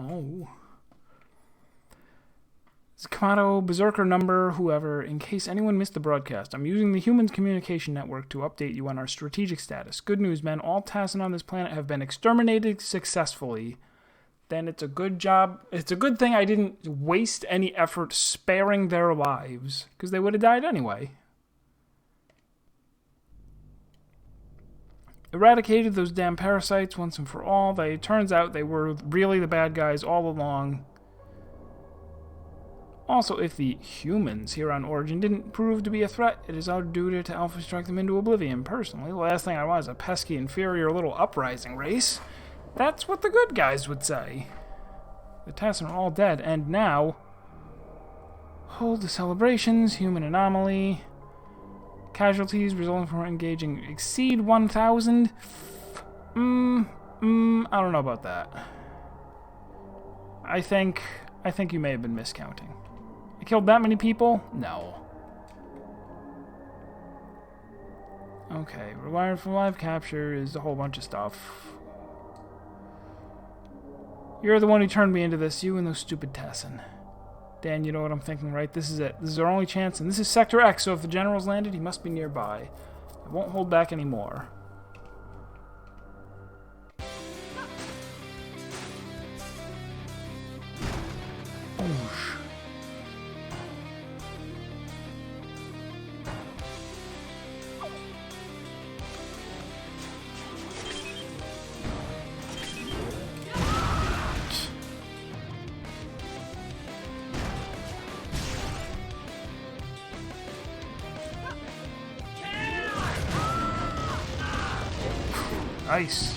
No. Kamado, Berserker number, whoever. In case anyone missed the broadcast, I'm using the Humans Communication Network to update you on our strategic status. Good news, men. All Tassin on this planet have been exterminated successfully. Then it's a good job. It's a good thing I didn't waste any effort sparing their lives, because they would have died anyway. Eradicated those damn parasites once and for all. Turns out they were really the bad guys all along. Also, if the humans here on Origin didn't prove to be a threat, it is our duty to Alpha strike them into oblivion. Personally, the last thing I want is a pesky, inferior little uprising race. That's what the good guys would say. The Tassin are all dead, and now... Hold the celebrations, human anomaly. Casualties resulting from engaging exceed 1,000. I don't know about that. I think you may have been miscounting. I killed that many people? No. Okay, required for live capture is a whole bunch of stuff. You're the one who turned me into this, you and those stupid Tassin. Dan, you know what I'm thinking, right? This is it. This is our only chance, and this is Sector X, so if the general's landed, he must be nearby. I won't hold back anymore. Oosh. Nice.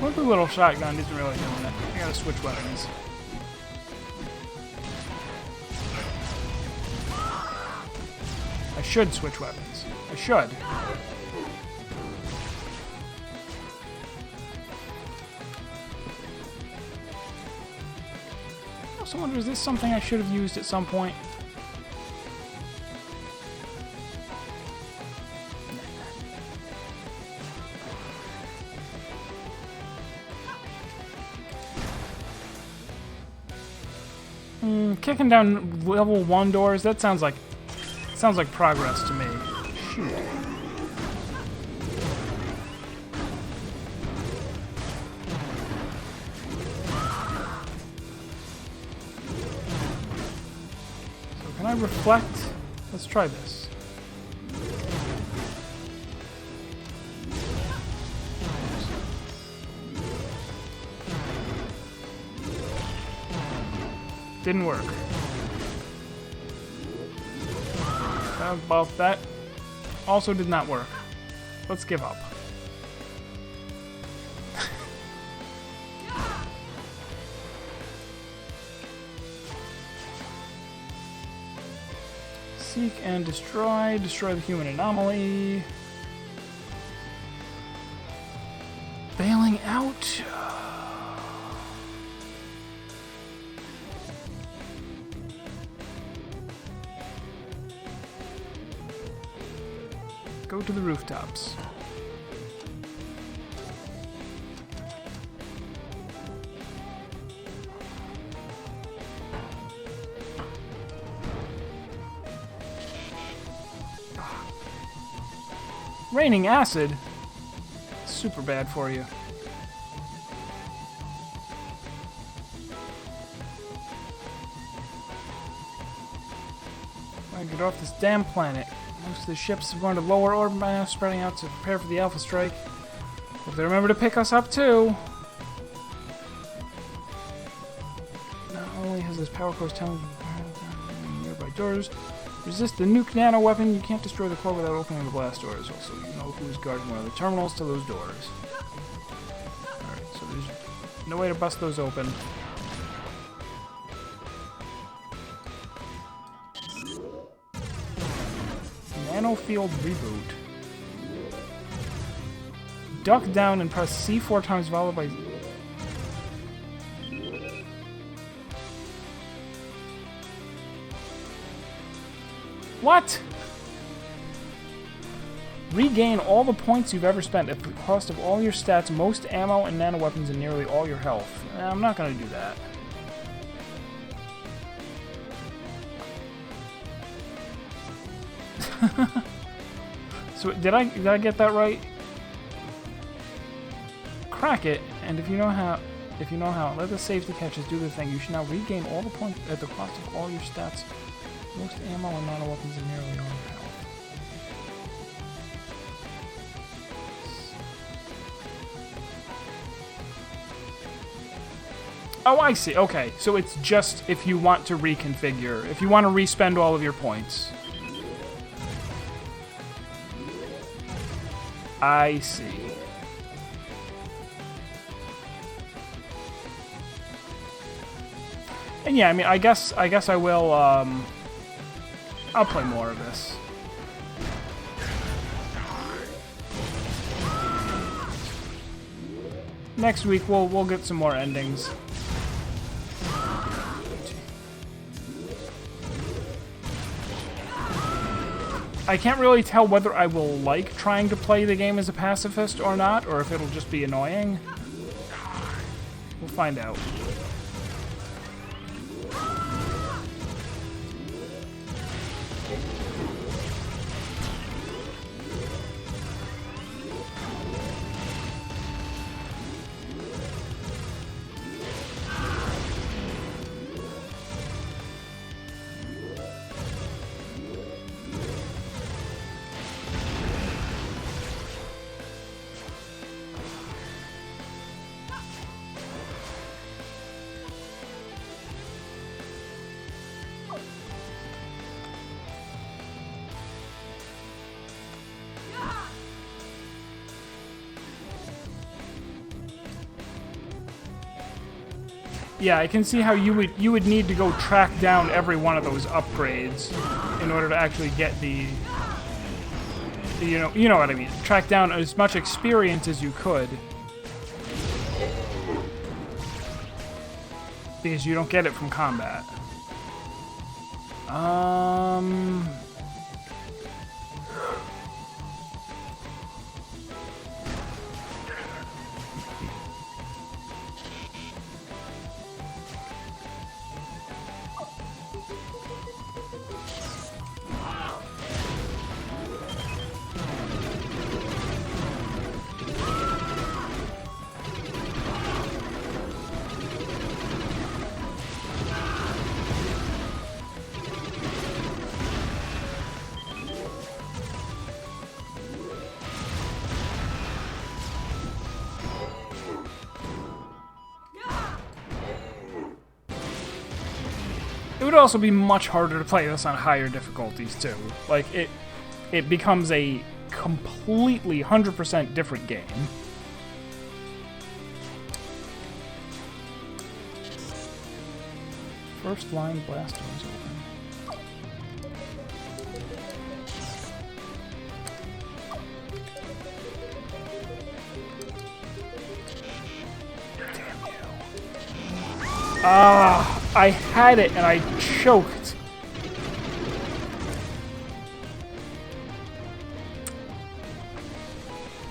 What the little shotgun isn't really doing it. I gotta switch weapons. I should switch weapons. I should. I wonder, is this something I should have used at some point? Kicking down level 1 doors, that sounds like progress to me. Shoot. Can I reflect? Let's try this. Didn't work. Well, that also did not work. Let's give up. Seek and destroy. Destroy the human anomaly. Bailing out. Go to the rooftops. Raining acid? Super bad for you. Gotta get off this damn planet. Most of the ships have gone to lower orbit by now, spreading out to prepare for the Alpha Strike. Hope they remember to pick us up too. Not only has this power course telling nearby doors, resist the nuke nano weapon. You can't destroy the core without opening the blast doors. Also, you know who is guarding one of the terminals to those doors. Alright, so there's no way to bust those open. Nanofield reboot. Duck down and press C 4 times followed by... What? Regain all the points you've ever spent at the cost of all your stats, most ammo and nano weapons, and nearly all your health. I'm not going to do that. So did I get that right? Crack it, and if you know how, let the safety catches do the thing. You should now regain all the points at the cost of all your stats, most ammo and nano weapons, and nearly all your health. Oh, I see. Okay, so it's just if you want to reconfigure, if you want to respend all of your points. I see. And yeah, I mean, I guess I will, I'll play more of this. Next week, we'll get some more endings. I can't really tell whether I will like trying to play the game as a pacifist or not, or if it'll just be annoying. We'll find out. Yeah, I can see how you would need to go track down every one of those upgrades in order to actually get the, you know what I mean. Track down as much experience as you could. Because you don't get it from combat. It would also be much harder to play this on higher difficulties, too. Like, it becomes a completely 100% different game. First line blast doors open. Damn you. Ah! I had it and I choked.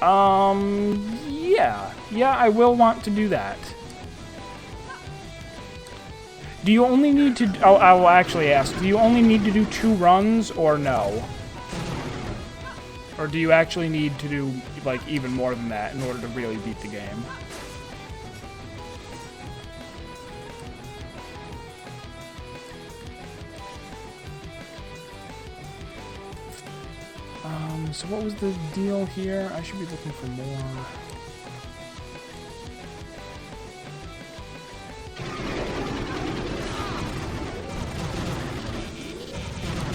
Yeah. Yeah, I will want to do that. Do you only need to... Oh, I will actually ask. Do you only need to do 2 runs or no? Or do you actually need to do, like, even more than that in order to really beat the game? So what was the deal here? I should be looking for more.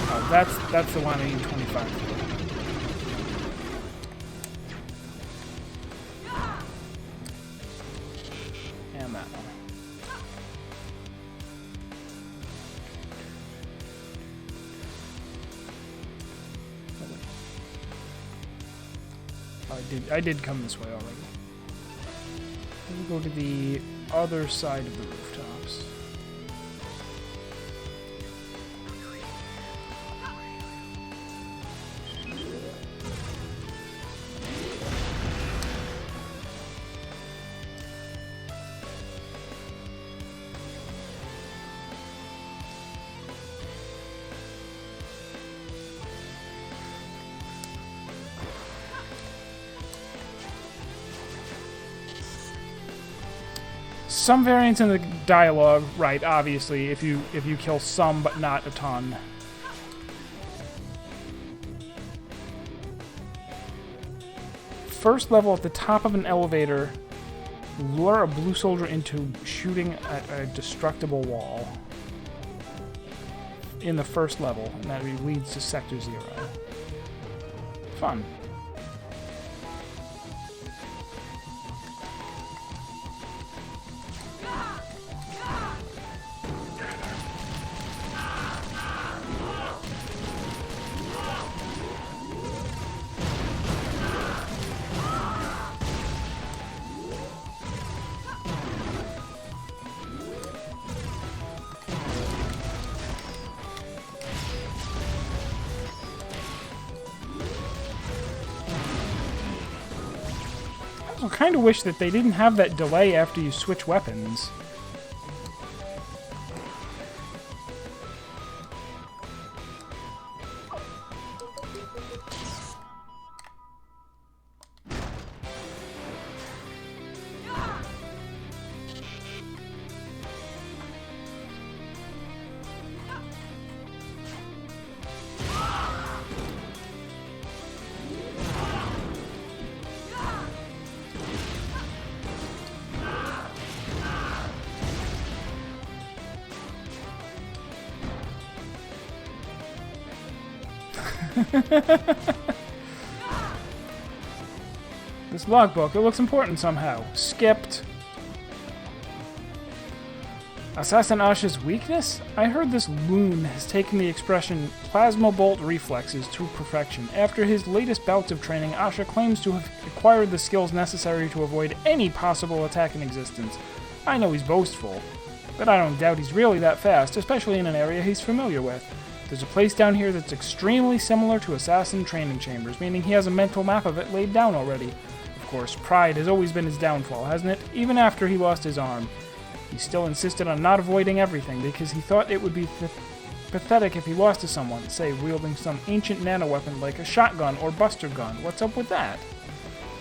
Oh, that's the one I need 25 for. And that one. I did come this way already. Let me go to the other side of the rooftops. some variance in the dialogue, right, obviously, if you kill some but not a ton. First level at the top of an elevator, lure a blue soldier into shooting at a destructible wall. In the first level, and that leads to Sector 0. Fun. I kind of wish that they didn't have that delay after you switch weapons. This logbook, it looks important somehow. Skipped. Assassin Asha's weakness? I heard this loon has taken the expression plasma bolt reflexes to perfection. After his latest bouts of training, Asha claims to have acquired the skills necessary to avoid any possible attack in existence. I know he's boastful, but I don't doubt he's really that fast, especially in an area he's familiar with. There's a place down here that's extremely similar to assassin training chambers, meaning he has a mental map of it laid down already. Of course, pride has always been his downfall, hasn't it? Even after he lost his arm. He still insisted on not avoiding everything because he thought it would be pathetic if he lost to someone, say, wielding some ancient nanoweapon like a shotgun or buster gun. What's up with that?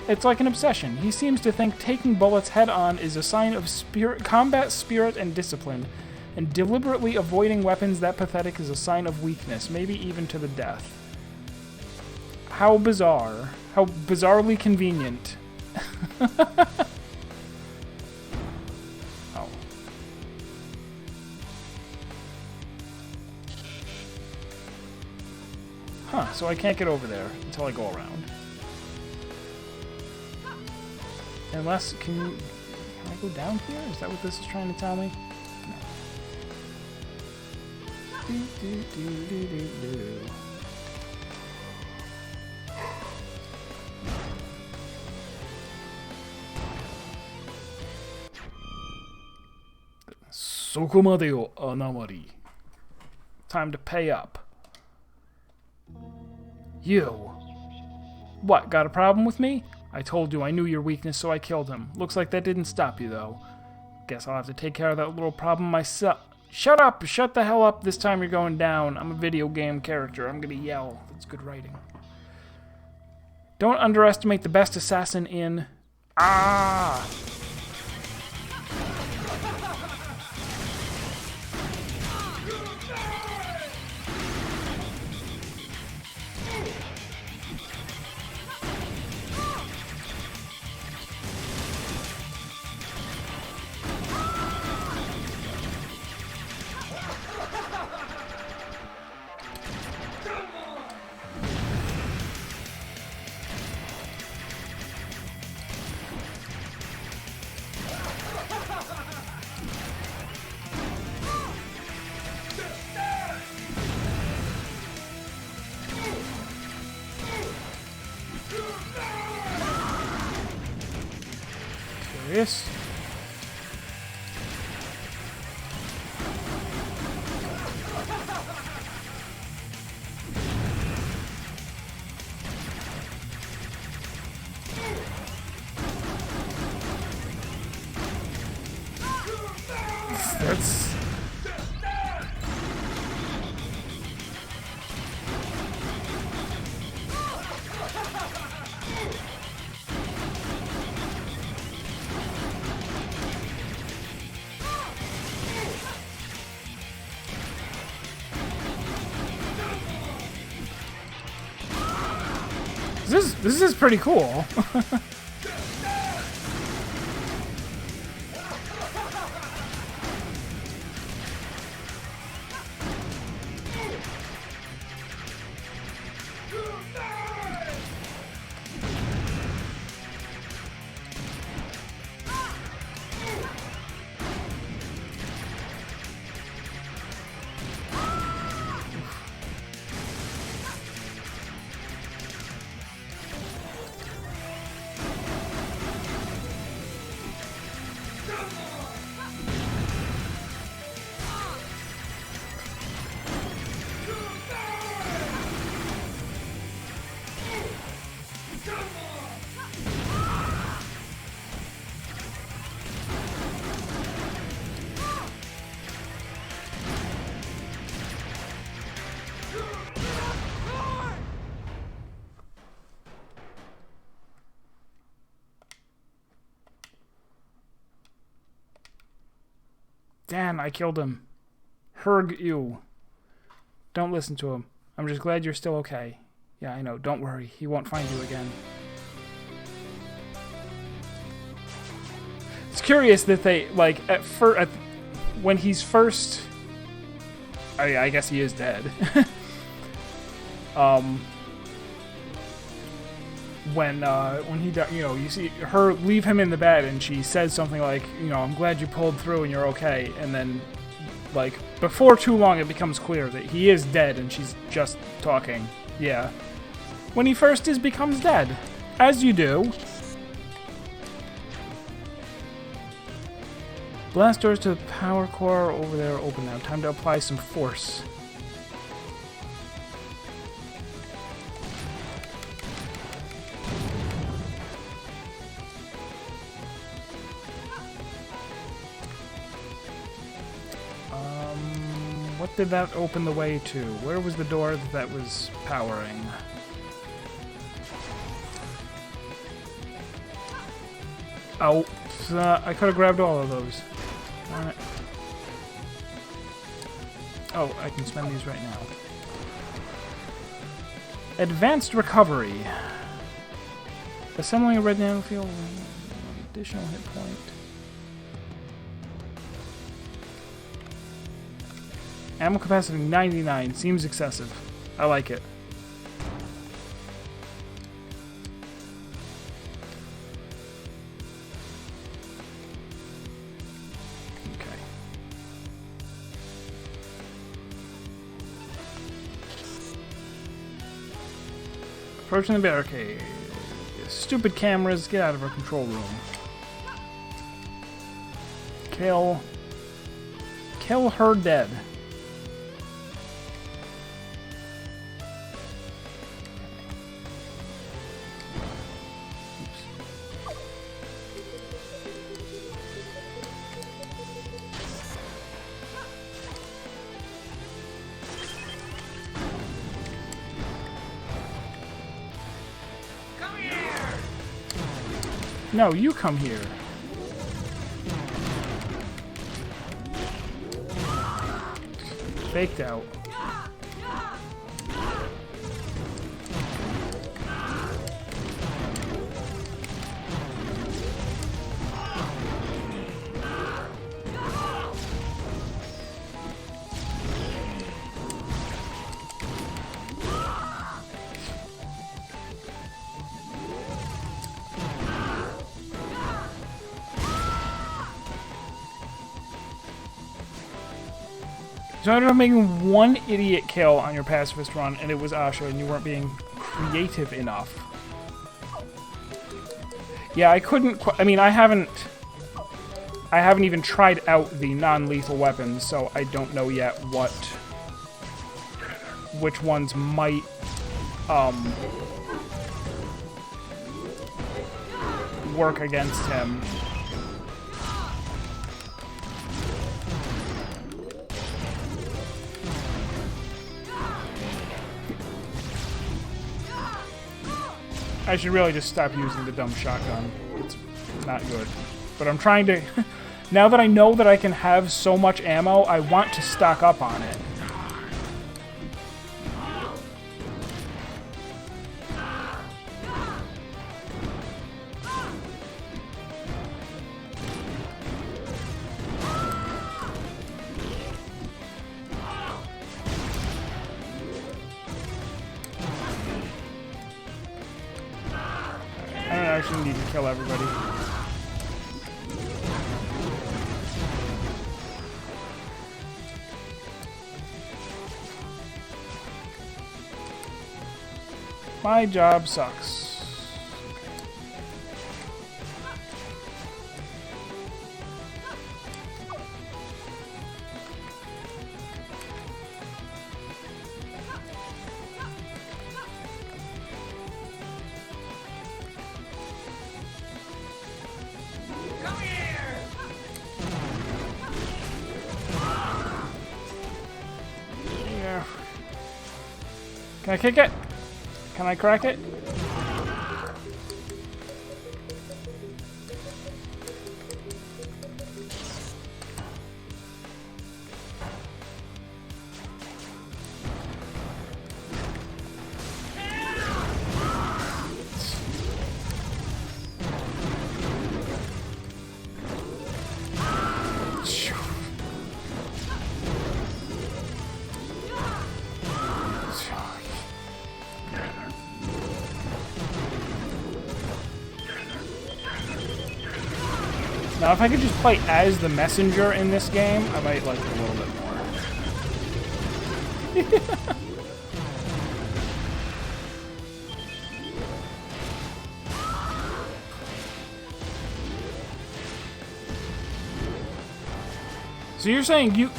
It's like an obsession. He seems to think taking bullets head-on is a sign of combat spirit and discipline, and deliberately avoiding weapons that pathetic is a sign of weakness, maybe even to the death. How bizarre. How bizarrely convenient. Oh. Huh, so I can't get over there until I go around. Unless, can I go down here? Is that what this is trying to tell me? No. Sokomade o anamari. Time to pay up. You. What, got a problem with me? I told you I knew your weakness, so I killed him. Looks like that didn't stop you, though. Guess I'll have to take care of that little problem myself. Shut up! Shut the hell up! This time you're going down. I'm a video game character. I'm gonna yell. That's good writing. Don't underestimate the best assassin in... Ah! Curious. That's... This is pretty cool. Damn, I killed him. Herg you. Don't listen to him. I'm just glad you're still okay. Yeah, I know. Don't worry. He won't find you again. It's curious that they, like, when he's first... I guess he is dead. When he, you know, you see her leave him in the bed and she says something like, you know, I'm glad you pulled through and you're okay. And then, like, before too long it becomes clear that he is dead and she's just talking. Yeah. When he first becomes dead. As you do. Blast doors to the power core over there open now. Time to apply some force. What did that open the way to? Where was the door that was powering? Oh, I could have grabbed all of those. Darn it. Oh, I can spend these right now. Advanced recovery. Assembling a red nanofield. Additional hit point. Ammo capacity 99. Seems excessive. I like it. Okay. Approaching the barricade. Stupid cameras, get out of our control room. Kill her dead. No, you come here. Faked out. So I ended up making one idiot kill on your pacifist run, and it was Asha, and you weren't being creative enough. Yeah, I couldn't. I mean, I haven't even tried out the non-lethal weapons, so I don't know yet which ones might work against him. I should really just stop using the dumb shotgun. It's not good. But I'm trying to... Now that I know that I can have so much ammo, I want to stock up on it. actually need to kill everybody. My job sucks. Can I kick it? Can I crack it? Now, if I could just play as the messenger in this game, I might like it a little bit more. So you're saying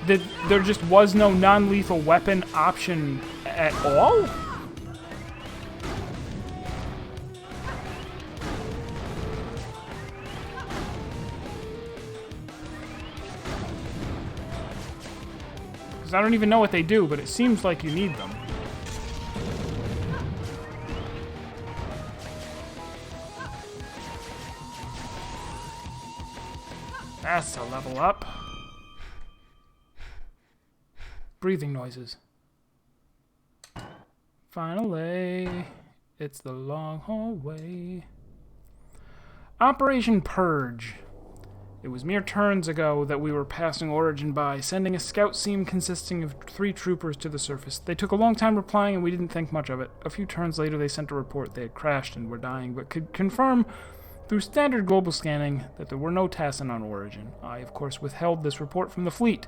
that there just was no non-lethal weapon option at all? I don't even know what they do, but it seems like you need them. That's a level up. Breathing noises. Finally, it's the long hallway. Operation Purge. It was mere turns ago that we were passing Origin by, sending a scout team consisting of 3 troopers to the surface. They took a long time replying, and we didn't think much of it. A few turns later, they sent a report they had crashed and were dying, but could confirm through standard global scanning that there were no Tassin on Origin. I, of course, withheld this report from the fleet.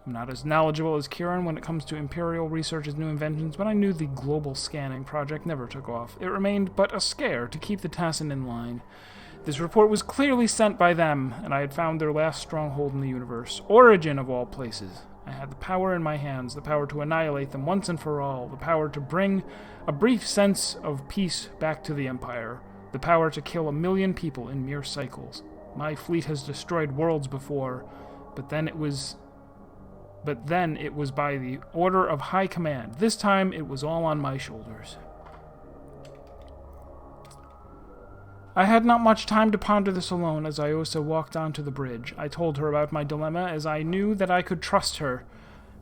I'm not as knowledgeable as Kieran when it comes to Imperial research's new inventions, but I knew the global scanning project never took off. It remained but a scare to keep the Tassin in line. This report was clearly sent by them, and I had found their last stronghold in the universe. Origin, of all places. I had the power in my hands, the power to annihilate them once and for all, the power to bring a brief sense of peace back to the Empire, the power to kill 1 million people in mere cycles. My fleet has destroyed worlds before, but then it was by the order of High Command. This time, it was all on my shoulders. I had not much time to ponder this alone as Iosa walked onto the bridge. I told her about my dilemma as I knew that I could trust her.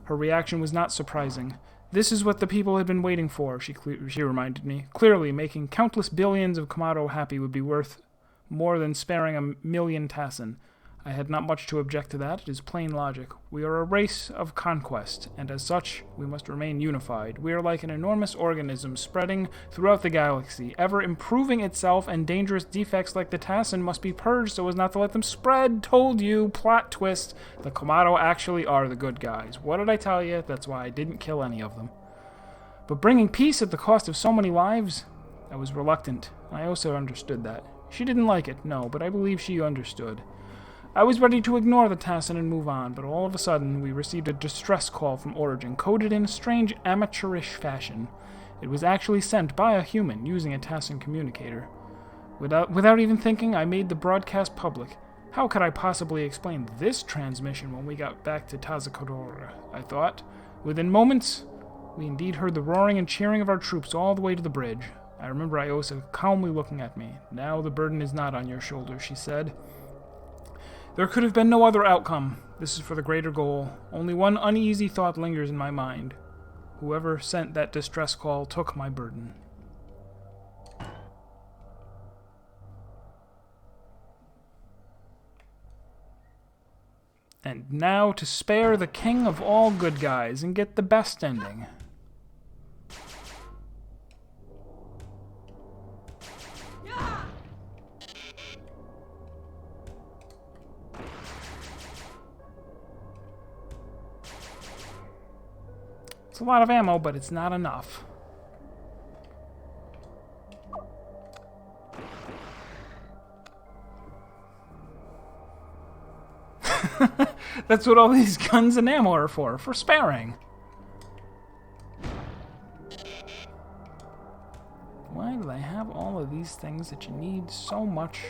Her reaction was not surprising. This is what the people had been waiting for, she reminded me. Clearly, making countless billions of Kamado happy would be worth more than sparing 1 million Tassin. I had not much to object to that. It is plain logic. We are a race of conquest, and as such, we must remain unified. We are like an enormous organism spreading throughout the galaxy, ever improving itself, and dangerous defects like the Tassin must be purged so as not to let them spread. Told you, plot twist, the Kamado actually are the good guys. What did I tell you? That's why I didn't kill any of them. But bringing peace at the cost of so many lives? I was reluctant. I also understood that. She didn't like it, no, but I believe she understood. I was ready to ignore the Tassin and move on, but all of a sudden we received a distress call from Origin, coded in a strange amateurish fashion. It was actually sent by a human using a Tassin communicator. Without even thinking, I made the broadcast public. How could I possibly explain this transmission when we got back to Tazakadora, I thought. Within moments, we indeed heard the roaring and cheering of our troops all the way to the bridge. I remember Iosa calmly looking at me. Now the burden is not on your shoulders, she said. There could have been no other outcome. This is for the greater goal. Only one uneasy thought lingers in my mind. Whoever sent that distress call took my burden. And now to spare the king of all good guys and get the best ending. It's a lot of ammo, but it's not enough. That's what all these guns and ammo are for sparing. Why do they have all of these things that you need so much?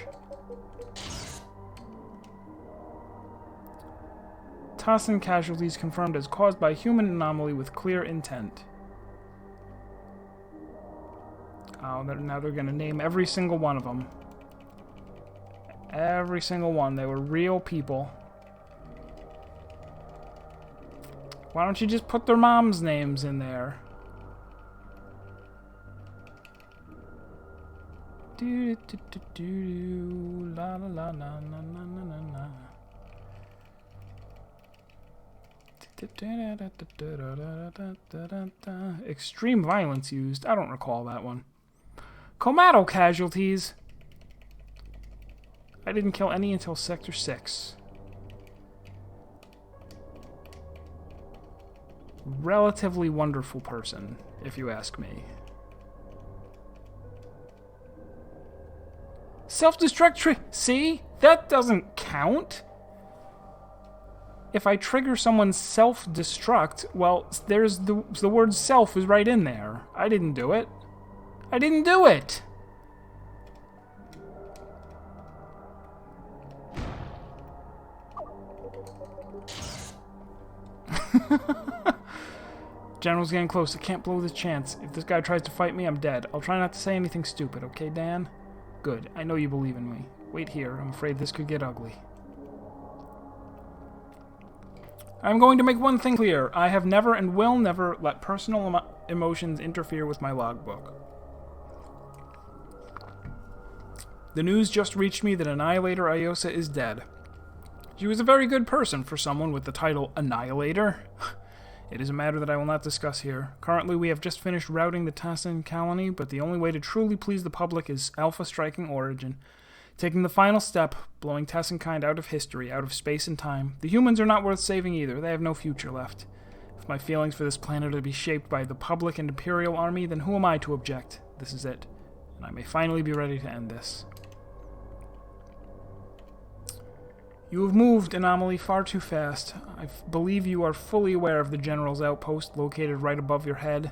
Tossin casualties confirmed as caused by human anomaly with clear intent. Oh, now they're going to name every single one of them. Every single one. They were real people. Why don't you just put their moms' names in there? Do do do do la la la la la la la la. Extreme violence used. I don't recall that one. Comato casualties. I didn't kill any until Sector 6. Relatively wonderful person, if you ask me. Self-destruct see? That doesn't count. If I trigger someone's self-destruct, well, there's the word self is right in there. I didn't do it. I didn't do it! General's getting close. I can't blow this chance. If this guy tries to fight me, I'm dead. I'll try not to say anything stupid, okay, Dan? Good. I know you believe in me. Wait here. I'm afraid this could get ugly. I'm going to make one thing clear. I have never and will never let personal emotions interfere with my logbook. The news just reached me that Annihilator Iosa is dead. She was a very good person for someone with the title Annihilator. It is a matter that I will not discuss here. Currently, we have just finished routing the Tassin colony, but the only way to truly please the public is Alpha striking Origin. Taking the final step, blowing Tassinkind out of history, out of space and time. The humans are not worth saving either. They have no future left. If my feelings for this planet are to be shaped by the public and Imperial Army, then who am I to object? This is it. And I may finally be ready to end this. You have moved, Anomaly, far too fast. I believe you are fully aware of the General's outpost located right above your head.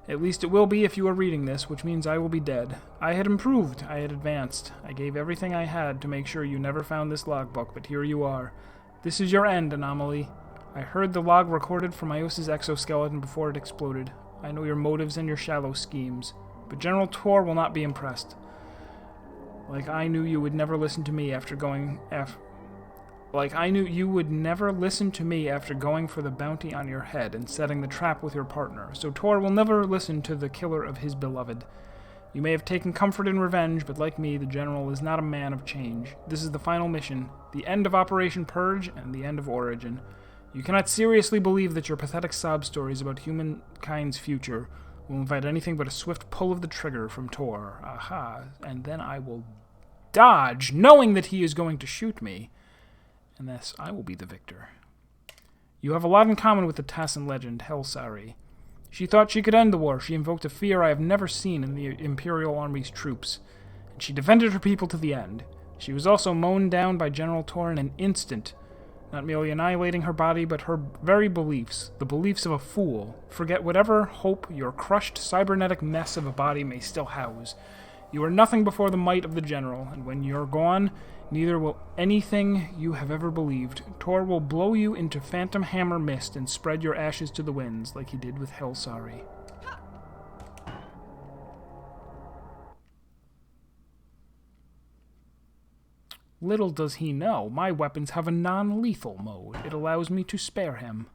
At least it will be if you are reading this, which means I will be dead. I had improved. I had advanced. I gave everything I had to make sure you never found this logbook, but here you are. This is your end, Anomaly. I heard the log recorded from Iosa's exoskeleton before it exploded. I know your motives and your shallow schemes. But General Tor will not be impressed. Like I knew you would never listen to me after going for the bounty on your head and setting the trap with your partner, so Tor will never listen to the killer of his beloved. You may have taken comfort in revenge, but like me, the General is not a man of change. This is the final mission, the end of Operation Purge and the end of Origin. You cannot seriously believe that your pathetic sob stories about humankind's future will invite anything but a swift pull of the trigger from Tor. Aha, and then I will dodge, knowing that he is going to shoot me. And thus, I will be the victor. You have a lot in common with the Tassin legend, Helsari. She thought she could end the war. She invoked a fear I have never seen in the Imperial Army's troops. And she defended her people to the end. She was also mown down by General Tor in an instant, not merely annihilating her body, but her very beliefs, the beliefs of a fool. Forget whatever hope your crushed cybernetic mess of a body may still house. You are nothing before the might of the General, and when you're gone, neither will anything you have ever believed. Tor will blow you into phantom hammer mist and spread your ashes to the winds, like he did with Helsari. Little does he know, my weapons have a non-lethal mode. It allows me to spare him.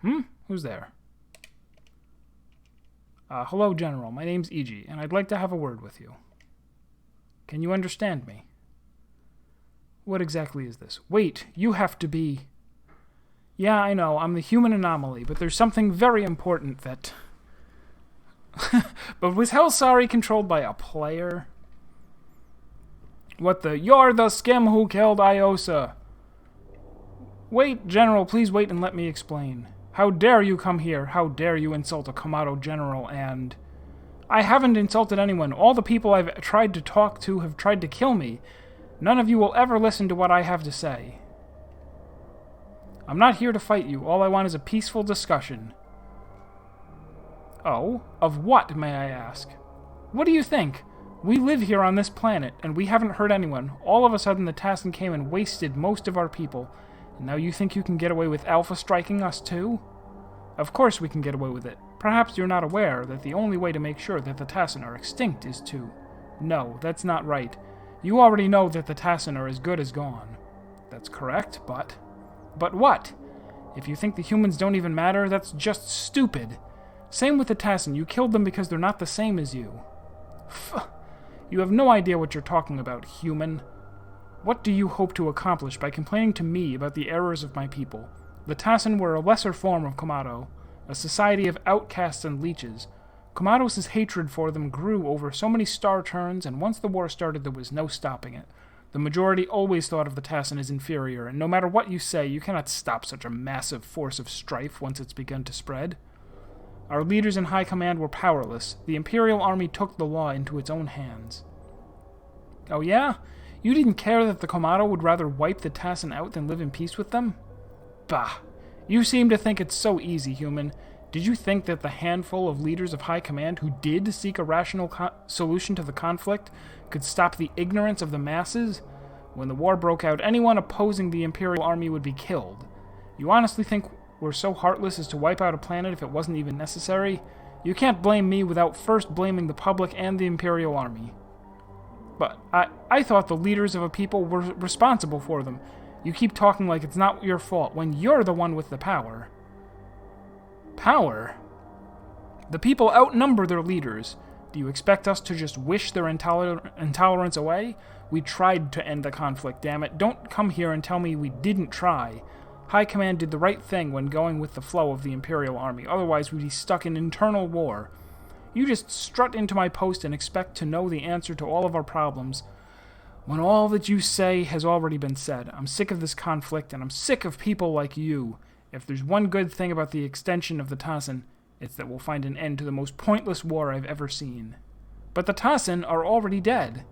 Who's there? Hello, General. My name's Iji, and I'd like to have a word with you. Can you understand me? What exactly is this? Wait, you have to be... Yeah, I know, I'm the human anomaly, but there's something very important that... But was Helsari controlled by a player? What the... You're the skim who killed Iosa! Wait, General, please wait and let me explain. How dare you come here? How dare you insult a Kamado general and... I haven't insulted anyone. All the people I've tried to talk to have tried to kill me. None of you will ever listen to what I have to say. I'm not here to fight you. All I want is a peaceful discussion. Oh? Of what, may I ask? What do you think? We live here on this planet, and we haven't hurt anyone. All of a sudden, the Tassin came and wasted most of our people. And now you think you can get away with Alpha striking us, too? Of course we can get away with it. Perhaps you're not aware that the only way to make sure that the Tassin are extinct is to... No, that's not right. You already know that the Tassin are as good as gone. That's correct, but... But what? If you think the humans don't even matter, that's just stupid. Same with the Tassin. You killed them because they're not the same as you. You have no idea what you're talking about, human. What do you hope to accomplish by complaining to me about the errors of my people? The Tassin were a lesser form of Kamado, a society of outcasts and leeches. Kamados' hatred for them grew over so many star turns, and once the war started, there was no stopping it. The majority always thought of the Tassin as inferior, and no matter what you say, you cannot stop such a massive force of strife once it's begun to spread. Our leaders in high command were powerless. The Imperial Army took the law into its own hands. Oh yeah? You didn't care that the Kamado would rather wipe the Tassin out than live in peace with them? Bah! You seem to think it's so easy, human. Did you think that the handful of leaders of high command who did seek a rational solution to the conflict could stop the ignorance of the masses? When the war broke out, anyone opposing the Imperial Army would be killed. You honestly think we're so heartless as to wipe out a planet if it wasn't even necessary? You can't blame me without first blaming the public and the Imperial Army. But I thought the leaders of a people were responsible for them. You keep talking like it's not your fault when you're the one with the power. Power? The people outnumber their leaders. Do you expect us to just wish their intolerance away? We tried to end the conflict, damn it. Don't come here and tell me we didn't try. High Command did the right thing when going with the flow of the Imperial Army. Otherwise, we'd be stuck in internal war. You just strut into my post and expect to know the answer to all of our problems when all that you say has already been said. I'm sick of this conflict, and I'm sick of people like you. If there's one good thing about the extension of the Tassin, it's that we'll find an end to the most pointless war I've ever seen. But the Tassin are already dead.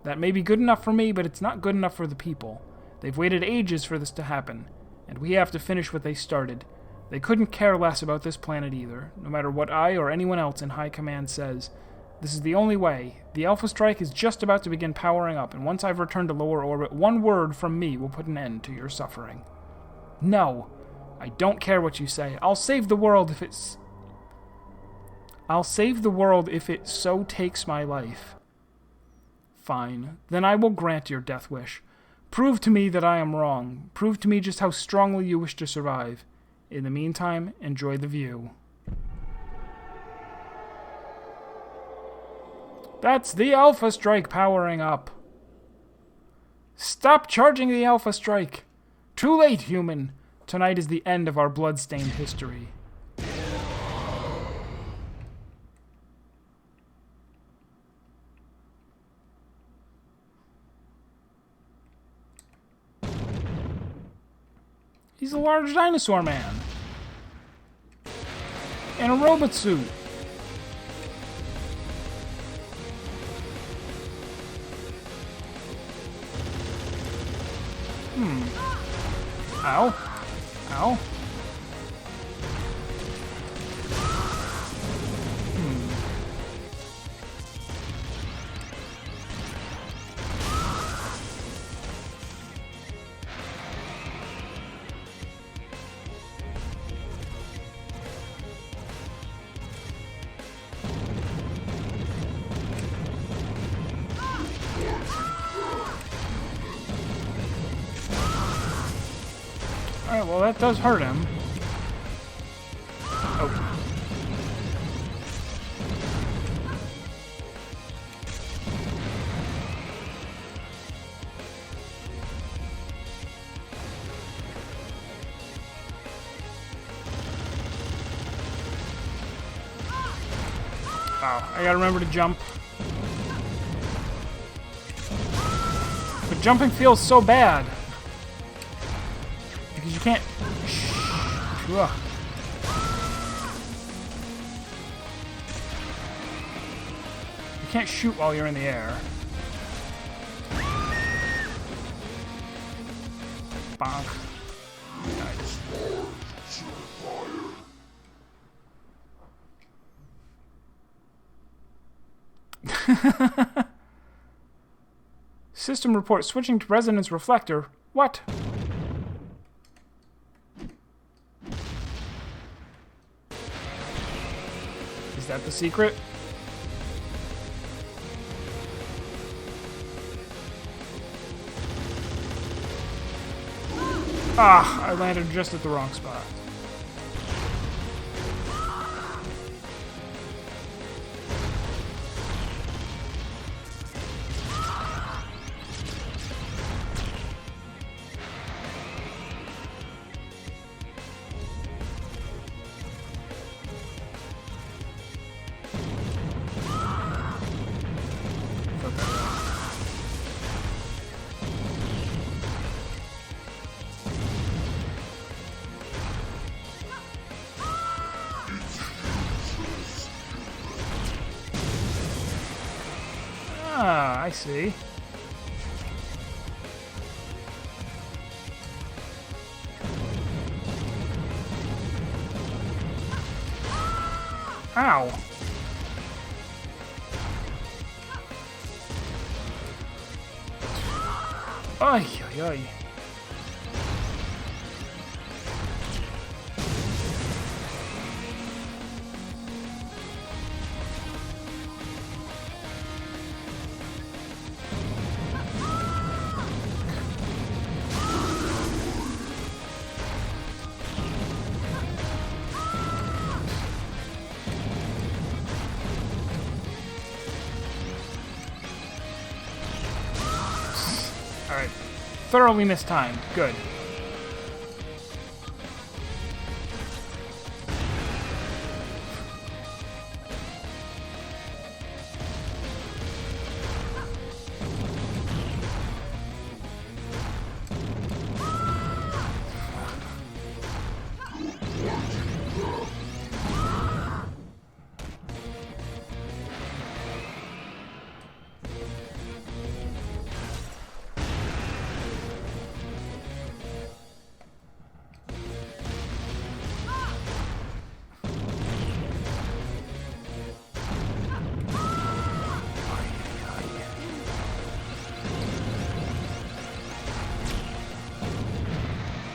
That may be good enough for me, but it's not good enough for the people. They've waited ages for this to happen, and we have to finish what they started. They couldn't care less about this planet either, no matter what I or anyone else in High Command says. This is the only way. The Alpha Strike is just about to begin powering up, and once I've returned to lower orbit, one word from me will put an end to your suffering. No. I don't care what you say. I'll save the world if it so takes my life. Fine. Then I will grant your death wish. Prove to me that I am wrong. Prove to me just how strongly you wish to survive. In the meantime, enjoy the view. That's the Alpha Strike powering up. Stop charging the Alpha Strike. Too late, human. Tonight is the end of our blood-stained history. He's a large dinosaur man. In a robot suit. Ow. Ow. Alright, well that does hurt him. Oh. Oh, I gotta remember to jump. But jumping feels so bad. because you can't... Ugh. You can't shoot while you're in the air. Bonk. Nice. System report switching to resonance reflector. What? Is that the secret? Ah, I landed just at the wrong spot. Ah, I see. Ow. Ay, ay, ay. Alright. Thoroughly mistimed. Good.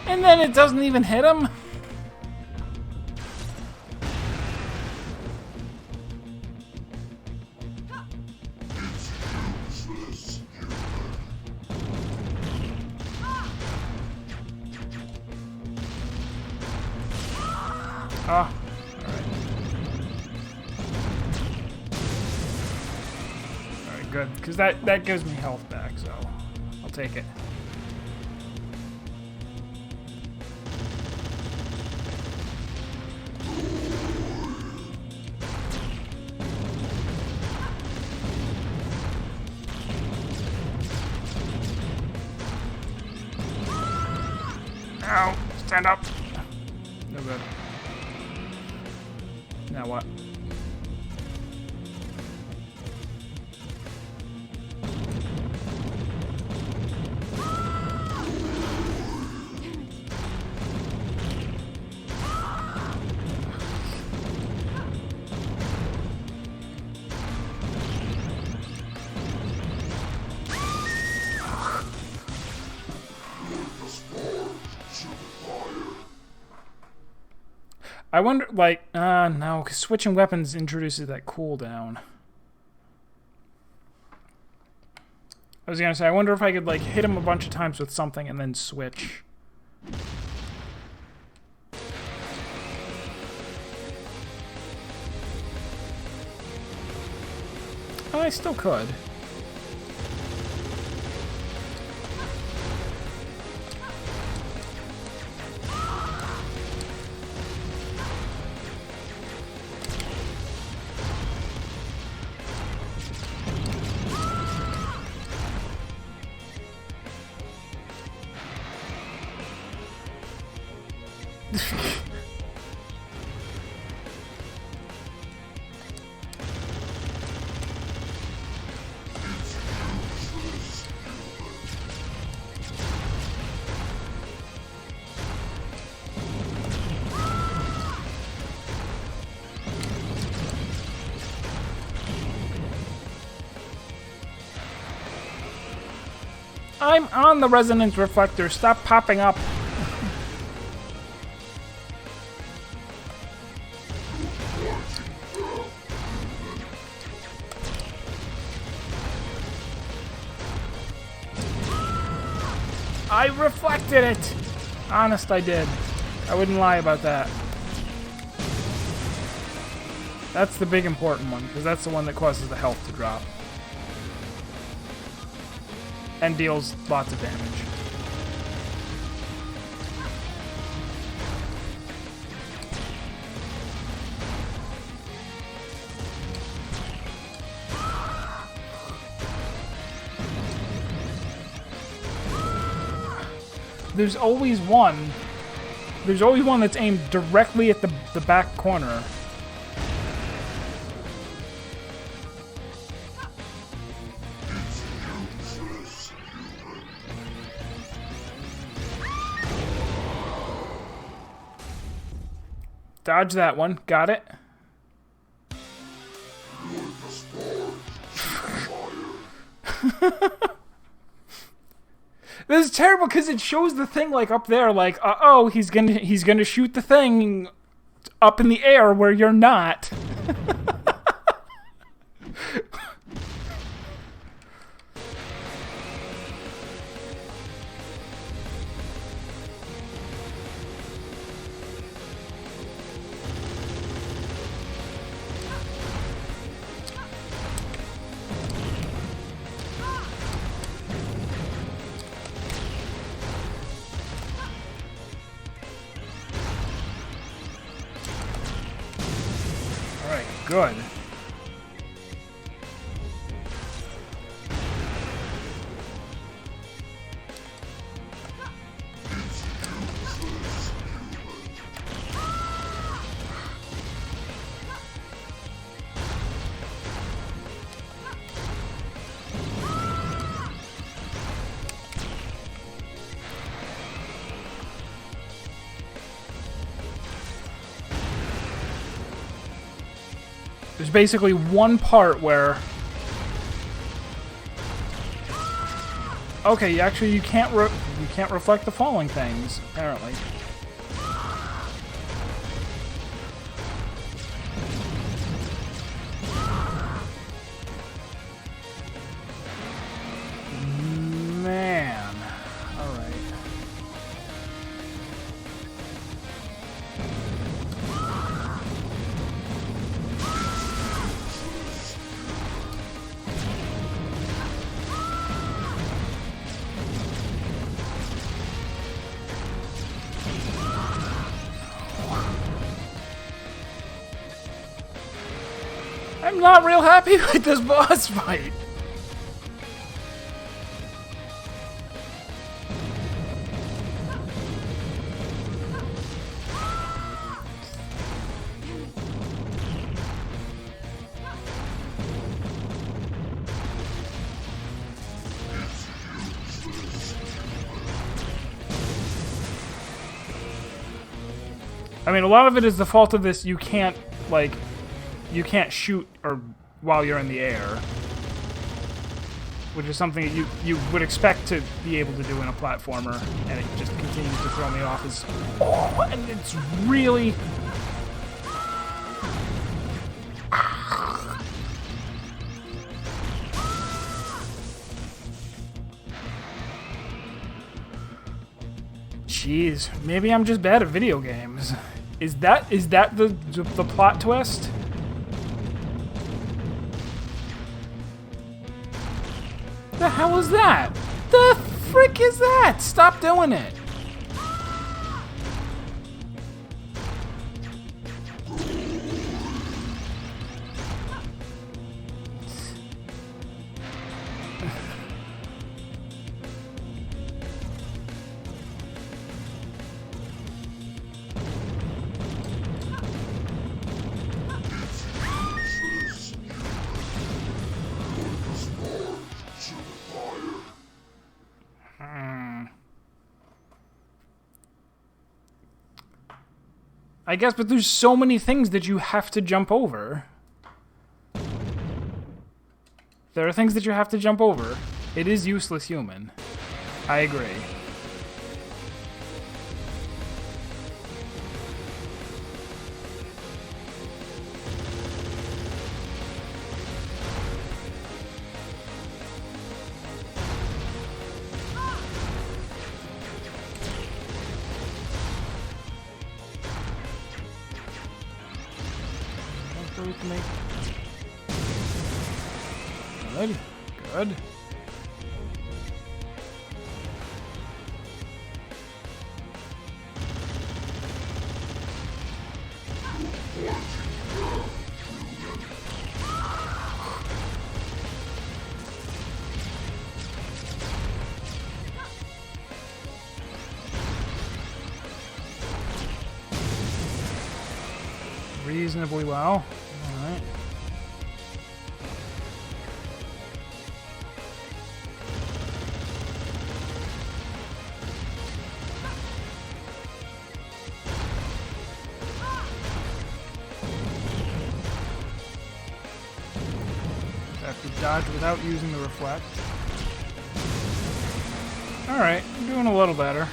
And then it doesn't even hit him? Ah, alright. Alright, good. Because that gives me health back, so I'll take it. Ow! Stand up! No good. Now what? I wonder, like, no, because switching weapons introduces that cooldown. I was gonna say, I wonder if I could, like, hit him a bunch of times with something and then switch. Oh, I still could. I'm on the resonance reflector. Stop popping up. I reflected it! Honest, I did. I wouldn't lie about that. That's the big important one, because that's the one that causes the health to drop. And deals lots of damage. There's always one. There's always one that's aimed directly at the back corner. Dodge that one. Got it. This is terrible because it shows the thing like up there, like, uh-oh, he's gonna shoot the thing up in the air where you're not. Good. There's basically one part where... Okay, actually you can't reflect the falling things, apparently. Man. Alright. I'm not real happy with this boss fight. I mean, a lot of it is the fault of this. You can't, like... You can't shoot or while you're in the air, which is something that you would expect to be able to do in a platformer, and it just continues to throw me off as... Oh, and it's really... Jeez, maybe I'm just bad at video games. Is that the plot twist? The hell is that? The frick is that? Stop doing it. I guess, but there's so many things that you have to jump over. There are things that you have to jump over. It is useless human. I agree. Good. Good. Reasonably well. All right. Have to dodge without using the reflect. All right, I'm doing a little better.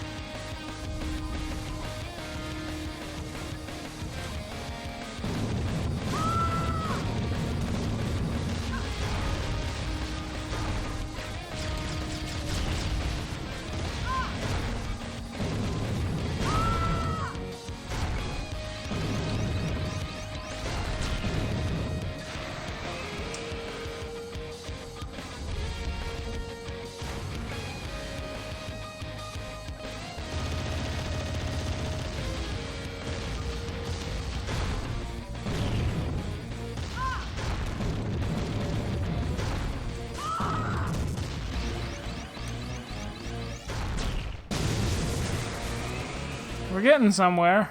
We're getting somewhere.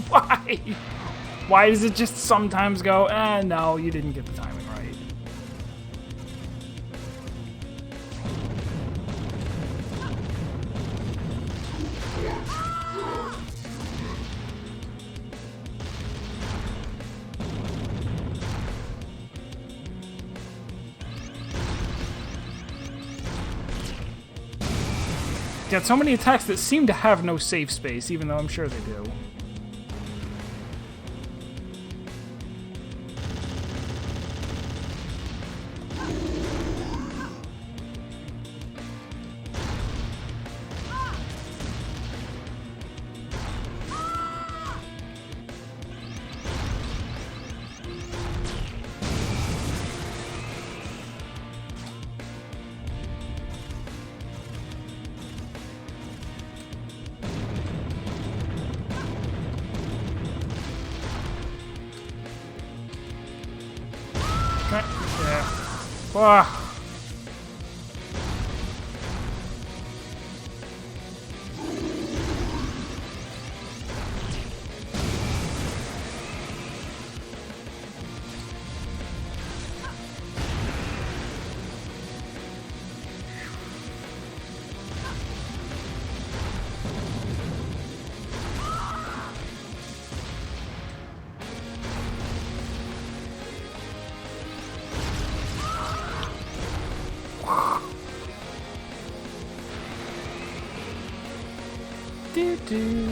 Why? Why does it just sometimes go, no, you didn't get the timing right. Got so many attacks that seem to have no safe space, even though I'm sure they do. Yeah. Whoa. Do-do.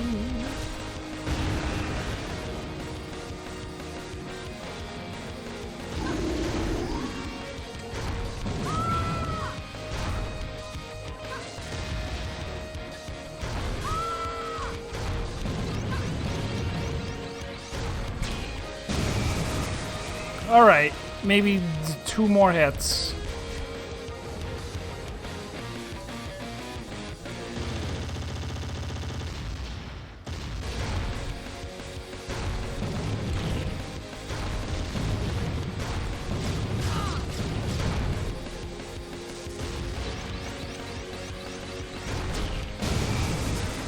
Alright, maybe 2 more hits.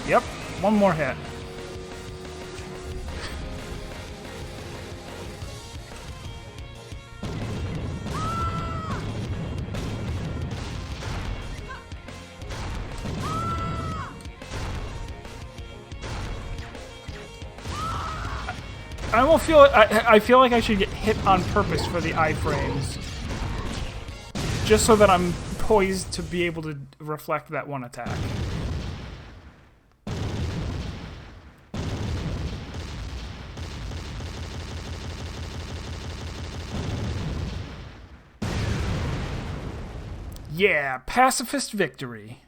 Yep, 1 more hit. I feel like I should get hit on purpose for the iframes, just so that I'm poised to be able to reflect that 1 attack. Yeah, pacifist victory.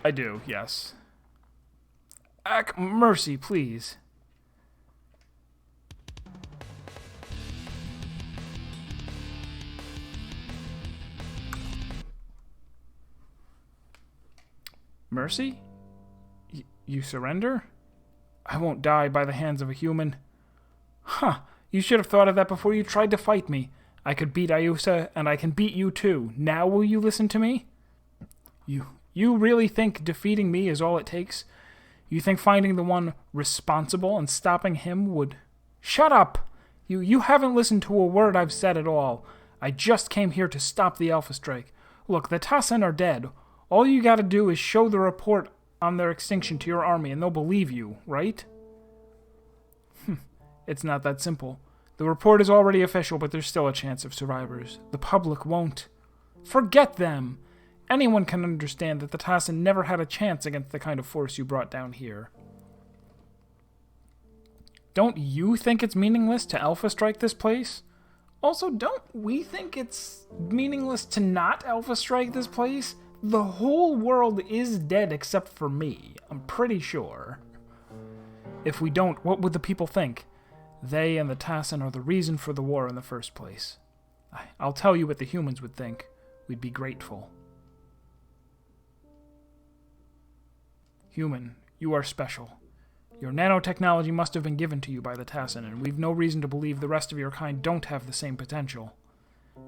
I do, yes. Mercy, please. Mercy? You surrender? I won't die by the hands of a human. Huh, you should have thought of that before you tried to fight me. I could beat Ayusa, and I can beat you too. Now will you listen to me? You really think defeating me is all it takes? You think finding the one responsible and stopping him would... Shut up! You haven't listened to a word I've said at all. I just came here to stop the Alpha Strike. Look, the Tassen are dead. All you gotta do is show the report on their extinction to your army and they'll believe you, right? It's not that simple. The report is already official, but there's still a chance of survivors. The public won't. Forget them! Anyone can understand that the Tassen never had a chance against the kind of force you brought down here. Don't you think it's meaningless to Alpha Strike this place? Also, don't we think it's meaningless to not Alpha Strike this place? The whole world is dead except for me, I'm pretty sure. If we don't, what would the people think? They and the Tassen are the reason for the war in the first place. I'll tell you what the humans would think. We'd be grateful. Human, you are special. Your nanotechnology must have been given to you by the Tassen, and we've no reason to believe the rest of your kind don't have the same potential.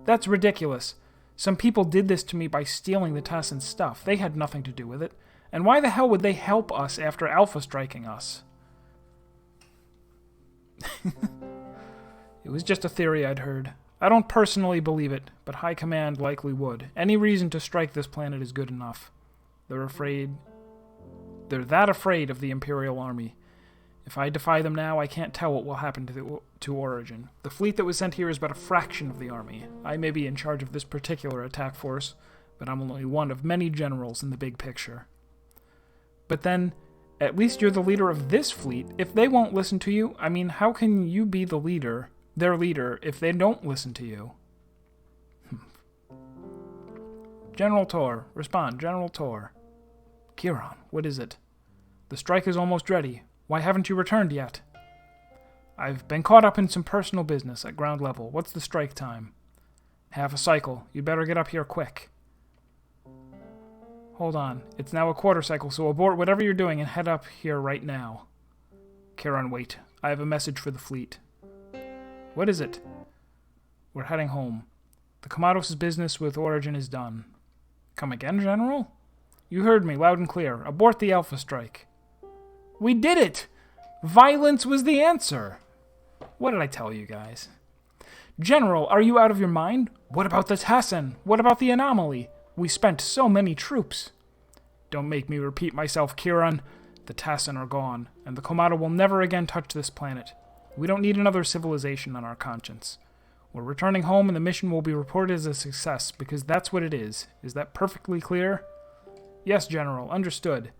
That's ridiculous. Some people did this to me by stealing the Tassen's stuff. They had nothing to do with it. And why the hell would they help us after Alpha striking us? It was just a theory I'd heard. I don't personally believe it, but High Command likely would. Any reason to strike this planet is good enough. They're that afraid of the Imperial Army. If I defy them now, I can't tell what will happen to Origin. The fleet that was sent here is but a fraction of the army. I may be in charge of this particular attack force, but I'm only one of many generals in the big picture. But then, at least you're the leader of this fleet. If they won't listen to you, I mean, how can you be the leader, their leader, if they don't listen to you? General Tor, respond, General Tor. Kiran, what is it? The strike is almost ready. Why haven't you returned yet? I've been caught up in some personal business at ground level. What's the strike time? Half a cycle. You'd better get up here quick. Hold on. It's now a quarter cycle, so abort whatever you're doing and head up here right now. Kiran, wait. I have a message for the fleet. What is it? We're heading home. The Commodus' business with Origin is done. Come again, General? You heard me loud and clear. Abort the Alpha Strike. We did it! Violence was the answer! What did I tell you guys? General, are you out of your mind? What about the Tassen? What about the anomaly? We spent so many troops. Don't make me repeat myself, Kiran. The Tassen are gone, and the Komata will never again touch this planet. We don't need another civilization on our conscience. We're returning home and the mission will be reported as a success, because that's what it is. Is that perfectly clear? Yes, General, understood.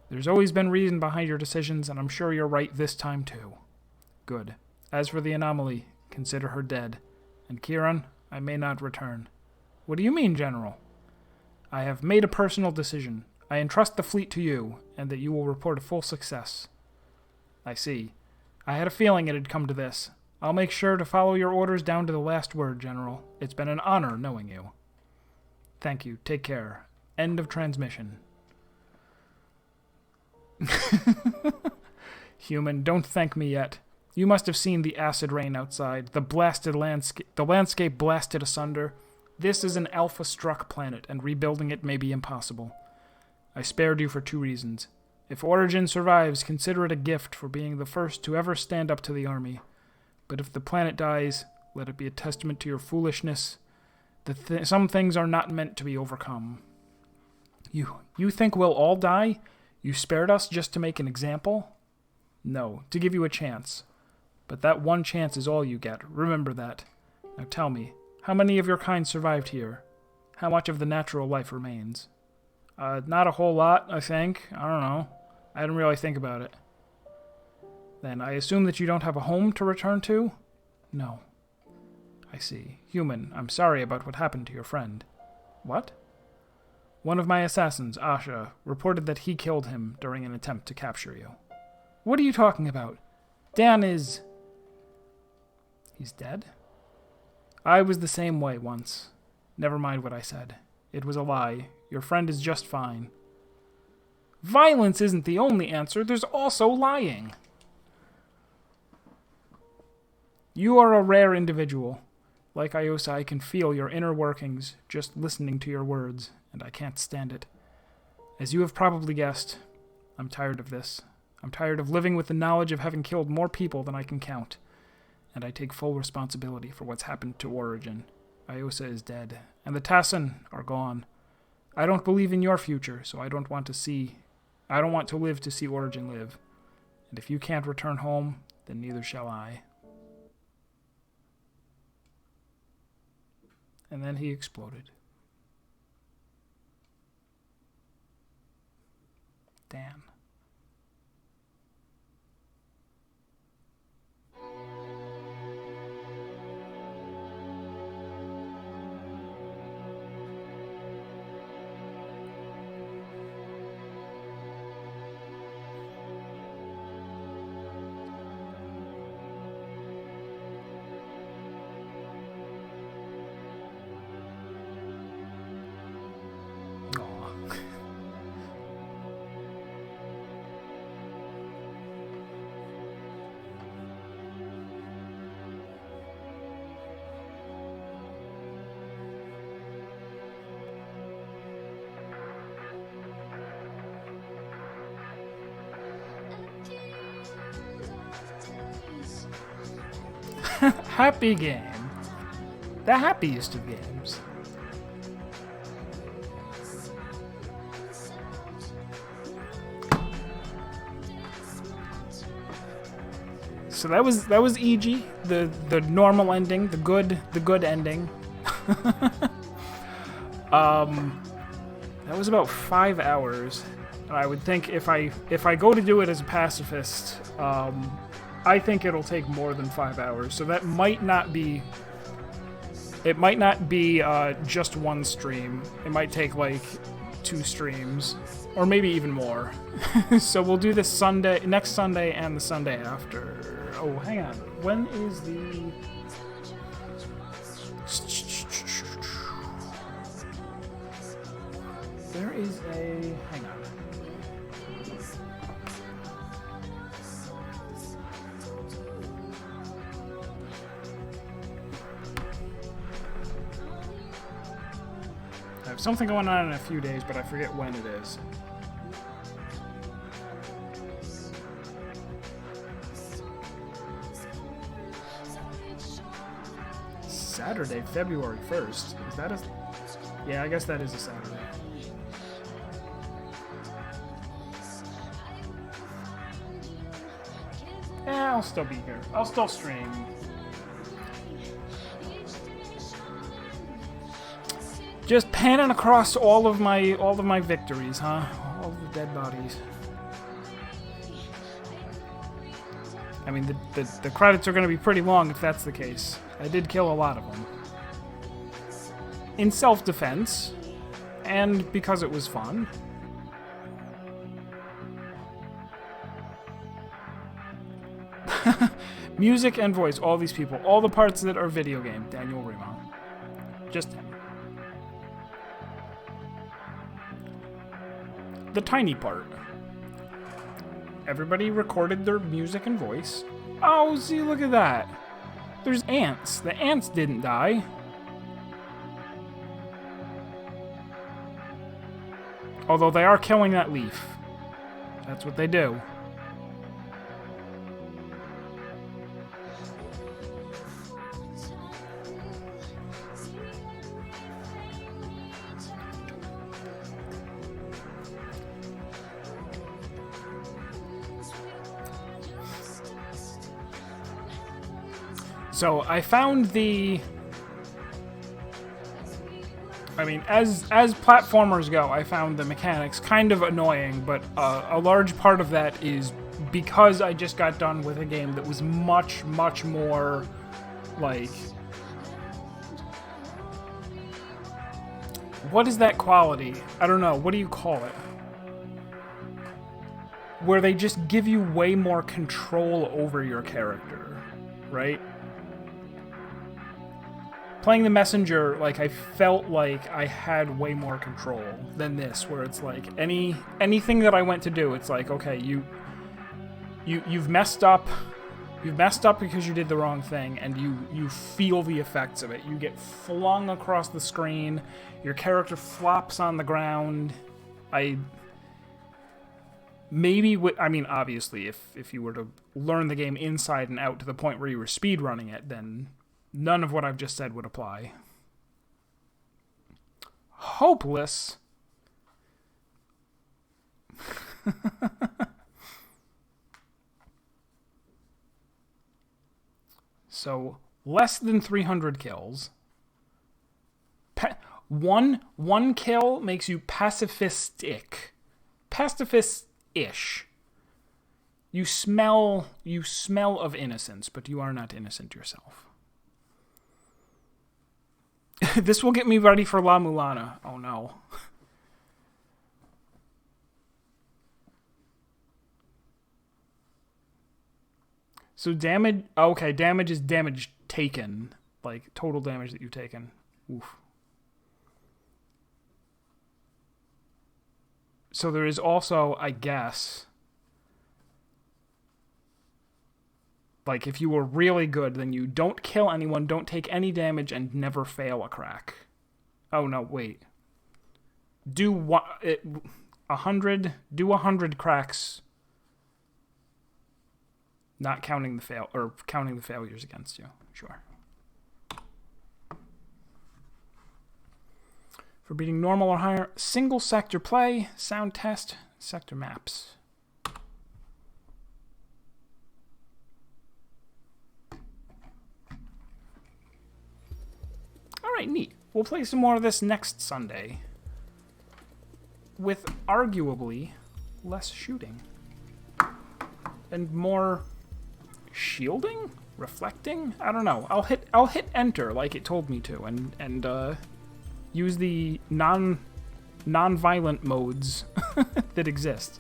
There's always been reason behind your decisions, and I'm sure you're right this time too. Good. As for the anomaly, consider her dead. And Kiran, I may not return. What do you mean, General? I have made a personal decision. I entrust the fleet to you, and that you will report a full success. I see. I had a feeling it had come to this. I'll make sure to follow your orders down to the last word, General. It's been an honor knowing you. Thank you. Take care. End of transmission. Human, don't thank me yet. You must have seen the acid rain outside, the landscape blasted asunder. This is an alpha-struck planet, and rebuilding it may be impossible. I spared you for 2 reasons. If Origin survives, consider it a gift for being the first to ever stand up to the army. But if the planet dies, let it be a testament to your foolishness. Some things are not meant to be overcome. You think we'll all die? You spared us just to make an example? No, to give you a chance. But that one chance is all you get. Remember that. Now tell me, how many of your kind survived here? How much of the natural life remains? Not a whole lot, I think. I don't know. I didn't really think about it. Then I assume that you don't have a home to return to? No. I see. Human, I'm sorry about what happened to your friend. What? One of my assassins, Asha, reported that he killed him during an attempt to capture you. What are you talking about? Dan is... He's dead? I was the same way once. Never mind what I said. It was a lie. Your friend is just fine. Violence isn't the only answer. There's also lying. You are a rare individual. Like Iosa, I can feel your inner workings just listening to your words, and I can't stand it. As you have probably guessed, I'm tired of this. I'm tired of living with the knowledge of having killed more people than I can count, and I take full responsibility for what's happened to Origin. Iosa is dead, and the Tassin are gone. I don't believe in your future, so I don't want to live to see Origin live. And if you can't return home, then neither shall I. And then he exploded. Dan. Happy game. The happiest of games. So that was EG, the normal ending, the good ending. That was about 5 hours. I would think if I go to do it as a pacifist, I think it'll take more than 5 hours. So that might not be. It might not be just one stream. It might take like 2 streams, or maybe even more. So we'll do this next Sunday, and the Sunday after. Oh, hang on. When is the? There is a. Hang on. I have something going on in a few days, but I forget when it is. Saturday, February 1st. Is that a... Yeah, I guess that is a Saturday. Yeah, I'll still be here. I'll still stream. Just panning across all of my victories, huh? All of the dead bodies. I mean, the credits are going to be pretty long if that's the case. I did kill a lot of them. In self-defense, and because it was fun. Music and voice, all these people, all the parts that are video game, Daniel Remo. Just him. The tiny part. Everybody recorded their music and voice. Oh, see, look at that. There's ants. The ants didn't die. Although they are killing that leaf. That's what they do. So I found the... I mean, as platformers go, I found the mechanics kind of annoying, but a large part of that is because I just got done with a game that was much, much more, like... What is that quality? I don't know. What do you call it? Where they just give you way more control over your character, right? Playing the Messenger, like, I felt like I had way more control than this, where it's like, anything that I went to do, it's like, okay, you've messed up. You've messed up because you did the wrong thing, and you feel the effects of it. You get flung across the screen, your character flops on the ground. I mean, obviously, if you were to learn the game inside and out to the point where you were speedrunning it, then none of what I've just said would apply. Hopeless. So, less than 300 kills. One kill makes you pacifistic. Pacifist-ish. You smell of innocence, but you are not innocent yourself. This will get me ready for La Mulana. Oh no. So damage... Okay, damage is damage taken. Like, total damage that you've taken. Oof. So there is also, I guess... Like, if you were really good, then you don't kill anyone, don't take any damage, and never fail a crack. Oh, no, wait. Do 100 cracks, not counting the counting the failures against you. Sure. For beating normal or higher, single sector play, sound test, sector maps. Alright, neat. We'll play some more of this next Sunday. With arguably less shooting. And more shielding? Reflecting? I don't know. I'll hit enter like it told me to and use the non-violent modes that exist.